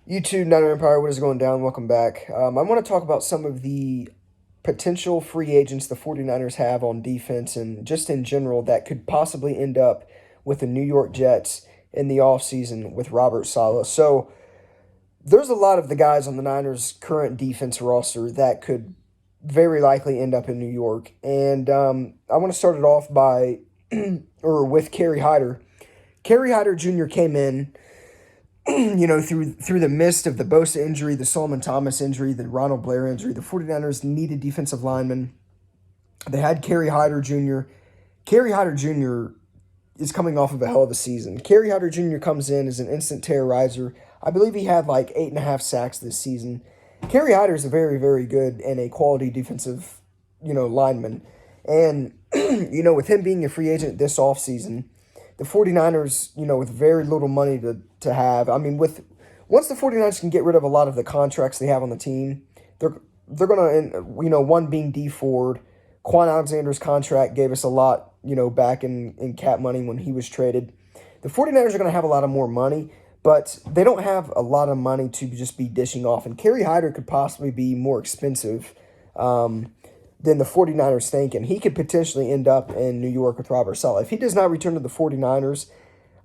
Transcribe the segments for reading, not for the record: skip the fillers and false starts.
YouTube Niner Empire, what is going down? Welcome back. I want to talk about some of the potential free agents the 49ers have on defense and just in general that could possibly end up with the New York Jets in the offseason with Robert Saleh. So there's a lot of the guys on the Niners' current defense roster that could very likely end up in New York. And I want to start it off by, or with Kerry Hyder. Kerry Hyder Jr. came in through the midst of the Bosa injury, the Solomon Thomas injury, the Ronald Blair injury, the 49ers needed defensive linemen. They had Kerry Hyder Jr. Kerry Hyder Jr. is coming off of a hell of a season. Kerry Hyder Jr. comes in as an instant terrorizer. I believe he had like 8.5 sacks this season. Kerry Hyder is a very, very good and a quality defensive, lineman. And, with him being a free agent this offseason, the 49ers, with very little money to have. I mean, once the 49ers can get rid of a lot of the contracts they have on the team, they're going to, one being D Ford. Quan Alexander's contract gave us a lot, back in cap money when he was traded. The 49ers are going to have a lot of more money, but they don't have a lot of money to just be dishing off. And Kerry Hyder could possibly be more expensive than the 49ers think, and he could potentially end up in New York with Robert Saleh. If he does not return to the 49ers,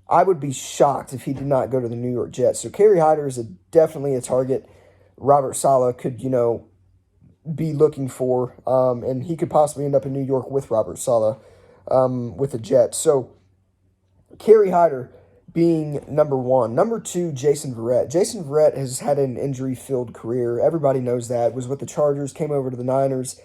I would be shocked if he did not go to the New York Jets. So Kerry Hyder is definitely a target Robert Saleh could, be looking for, and he could possibly end up in New York with Robert Saleh with the Jets. So Kerry Hyder being number one. Number two, Jason Verrette. Jason Verrette has had an injury-filled career. Everybody knows that. Was with the Chargers, came over to the Niners.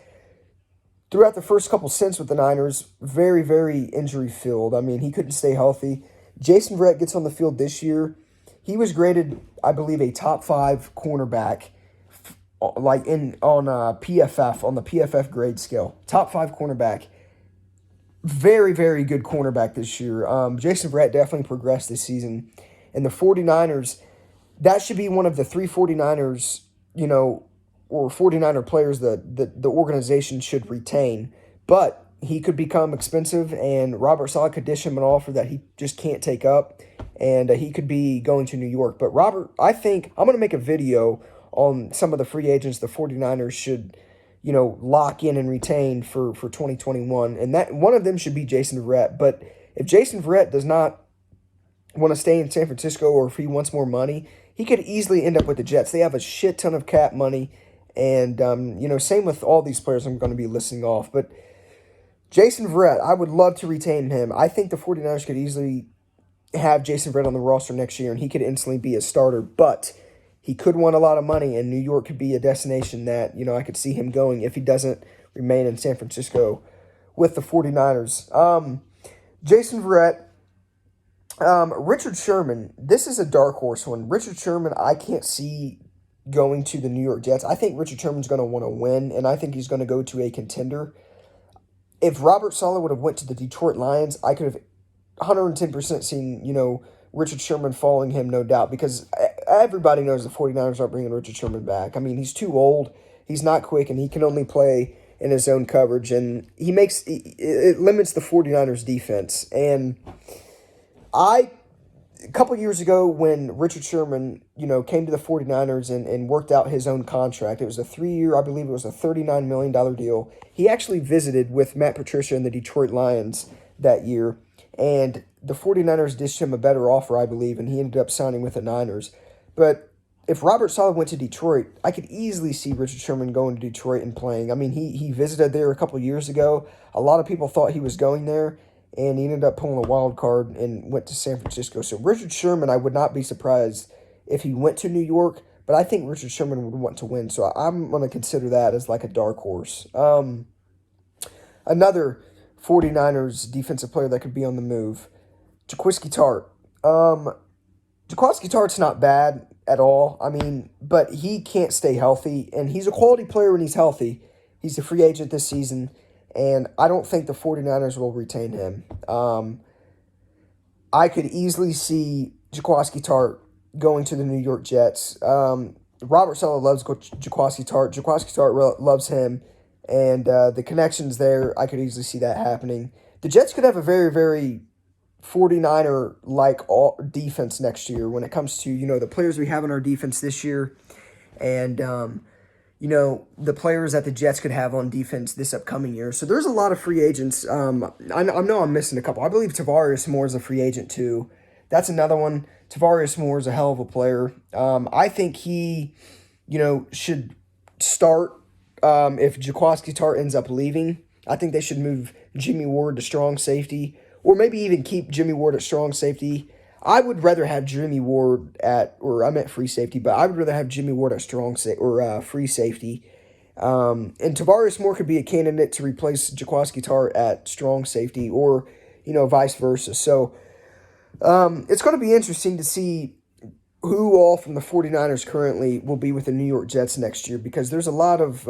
Throughout the first couple stints with the Niners, very, very injury-filled. I mean, he couldn't stay healthy. Jason Verrette gets on the field this year. He was graded, I believe, a top 5 cornerback, like on PFF, on the PFF grade scale. Top 5 cornerback. Very, very good cornerback this year. Jason Verrette definitely progressed this season. And the 49ers, that should be one of the 3 49ers, or 49er players that the organization should retain. But he could become expensive, and Robert Saleh could dish him an offer that he just can't take up, and he could be going to New York. But Robert, I think I'm going to make a video on some of the free agents the 49ers should lock in and retain for 2021. And that one of them should be Jason Verrette. But if Jason Verrette does not want to stay in San Francisco, or if he wants more money, he could easily end up with the Jets. They have a shit ton of cap money. And, same with all these players I'm going to be listing off. But Jason Verrette, I would love to retain him. I think the 49ers could easily have Jason Verrette on the roster next year, and he could instantly be a starter. But he could want a lot of money, and New York could be a destination that, I could see him going if he doesn't remain in San Francisco with the 49ers. Jason Verrette, Richard Sherman, this is a dark horse one. Richard Sherman, I can't see going to the New York Jets. I think Richard Sherman's going to want to win, and I think he's going to go to a contender. If Robert Saleh would have went to the Detroit Lions, I could have 110% seen, Richard Sherman following him, no doubt, because everybody knows the 49ers aren't bringing Richard Sherman back. I mean, he's too old, he's not quick, and he can only play in his own coverage, and it limits the 49ers defense. And a couple years ago when Richard Sherman, came to the 49ers and worked out his own contract, it was a 3-year, I believe it was a $39 million deal. He actually visited with Matt Patricia and the Detroit Lions that year, and the 49ers dished him a better offer, I believe, and he ended up signing with the Niners. But if Robert Saleh went to Detroit, I could easily see Richard Sherman going to Detroit and playing. I mean, he visited there a couple years ago. A lot of people thought he was going there, and he ended up pulling a wild card and went to San Francisco. So Richard Sherman, I would not be surprised if he went to New York, but I think Richard Sherman would want to win. So I'm going to consider that as like a dark horse. Another 49ers defensive player that could be on the move, Jokowski Tart. Jokowski Tart's not bad at all. I mean, but he can't stay healthy, and he's a quality player when he's healthy. He's a free agent this season, and I don't think the 49ers will retain him. I could easily see Jokowski Tart going to the New York Jets. Robert Saleh loves Jokowski Tart. Jokowski Tart loves him, and the connections there, I could easily see that happening. The Jets could have a very, very 49er like all defense next year when it comes to, the players we have in our defense this year and, the players that the Jets could have on defense this upcoming year. So there's a lot of free agents. I know I'm missing a couple. I believe Tavarius Moore is a free agent too. That's another one. Tavarius Moore is a hell of a player. I think he, should start if Jokowski Tart ends up leaving. I think they should move Jimmy Ward to strong safety, or maybe even keep Jimmy Ward at strong safety. I would rather have Jimmy Ward I meant free safety, but I would rather have Jimmy Ward at free safety. And Tavarius Moore could be a candidate to replace Jokowski Tart at strong safety, or vice versa. So it's going to be interesting to see who all from the 49ers currently will be with the New York Jets next year, because there's a lot of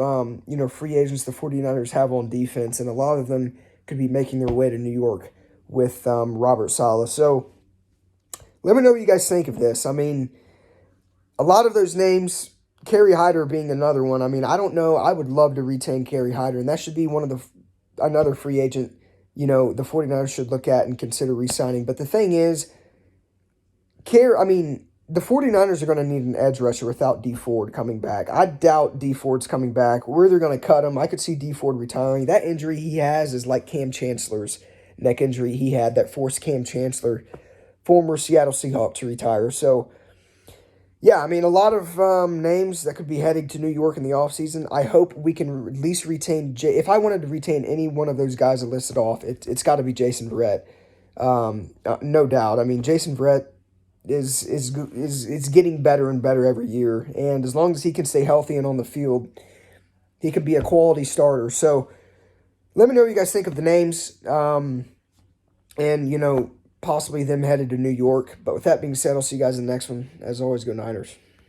free agents the 49ers have on defense, and a lot of them could be making their way to New York with Robert Saleh. So let me know what you guys think of this. I mean, a lot of those names, Kerry Hyder being another one. I mean, I don't know. I would love to retain Kerry Hyder, and that should be another free agent, the 49ers should look at and consider re-signing. But the thing is, the 49ers are going to need an edge rusher without D Ford coming back. I doubt D Ford's coming back. Where they're going to cut him, I could see D Ford retiring. That injury he has is like Cam Chancellor's neck injury he had that forced Cam Chancellor, former Seattle Seahawk, to retire. So, yeah, I mean, a lot of names that could be heading to New York in the offseason. I hope we can at least retain if I wanted to retain any one of those guys I listed off, it's got to be Jason Verrette. No doubt. I mean, Jason Verrette is getting better and better every year, and as long as he can stay healthy and on the field, he could be a quality starter. So let me know what you guys think of the names, and possibly them headed to New York. But with that being said, I'll see you guys in the next one. As always, go Niners.